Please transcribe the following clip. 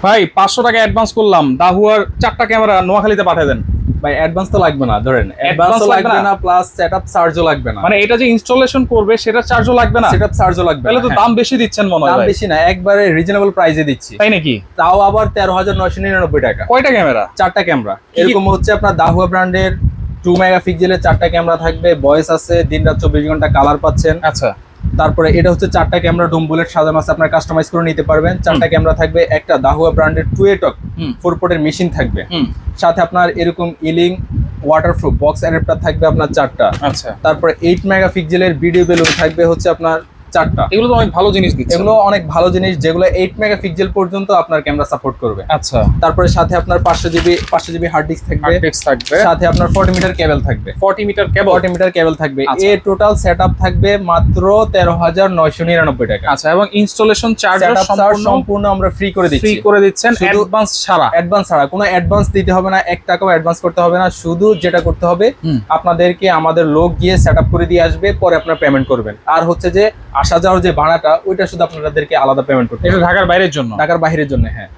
ভাই 500 টাকা অ্যাডভান্স করলাম, দাহুয়ার 4টা ক্যামেরা নোয়াখালীতে পাঠিয়ে দেন। ভাই অ্যাডভান্স তো লাগবে না, ধরেন অ্যাডভান্স লাগবে না, প্লাস সেটআপ চার্জও লাগবে না। মানে এটা যে ইনস্টলেশন করবে সেটা চার্জও লাগবে না? সেটআপ চার্জও লাগবে না। তাহলে তো দাম বেশি দিচ্ছেন মনে হয় দাম ভাই। বেশি না, একবারে রিজনেবল প্রাইসে দিচ্ছি। তাই নাকি? তাও আবার 13,999 টাকা। কয়টা ক্যামেরা? 4টা ক্যামেরা। এরকম হচ্ছে আপনার দাহুয়া ব্র্যান্ডের 2 মেগাপিক্সেলের 4টা ক্যামেরা থাকবে, ভয়েস আছে, দিনরাত 24 ঘন্টা কালার পাচ্ছেন। আচ্ছা। তারপরে এটা হচ্ছে 4টা ক্যামেরা ডোম বুলেট সাজানো আছে, আপনার কাস্টমাইজ করে নিতে পারবেন। 4টা ক্যামেরা থাকবে, একটা দাহুয়া ব্র্যান্ডের টুয়েটক 4 পোর্টের মেশিন থাকবে, সাথে আপনার এরকম ইলিং ওয়াটারপ্রুফ বক্স অ্যাডাপ্টার থাকবে আপনার 4টা। আচ্ছা। তারপরে 8 মেগাপিক্সেলের ভিডিও বেলুন থাকবে হচ্ছে আপনার 4টা। এগুলো তো অনেক ভালো জিনিস দিচ্ছে। এগুলো অনেক ভালো জিনিস, যেগুলো 8 মেগাপিক্সেল পর্যন্ত আপনার ক্যামেরা সাপোর্ট করবে। আচ্ছা। তারপরে সাথে আপনার 500 জিবি হার্ড ডিস্ক থাকবে, থাকবে, সাথে আপনার 40 মিটার কেবল থাকবে। 40 মিটার কেবল? 40 মিটার কেবল থাকবে। আচ্ছা। এ টোটাল সেটআপ থাকবে মাত্র 13,999 টাকা। আচ্ছা, এবং ইনস্টলেশন চার্জ সম্পূর্ণ আমরা ফ্রি করে দিচ্ছি। ফ্রি করে দিচ্ছেন অ্যাডভান্স ছাড়া? অ্যাডভান্স ছাড়া, কোনো অ্যাডভান্স দিতে হবে না, 1 টাকাও অ্যাডভান্স করতে হবে না। শুধু যেটা করতে হবে, আপনাদেরকে আমাদের লোক গিয়ে সেটআপ করে দিয়ে আসবে, পরে আপনারা পেমেন্ট করবেন। আর হচ্ছে যে আসা যাওয়ার যে ভাড়াটা, ওইটা শুধু আপনাদেরকে আলাদা পেমেন্ট করতে হবে। এটা ঢাকার বাইরের জন্য? ঢাকার বাইরের জন্য, হ্যাঁ।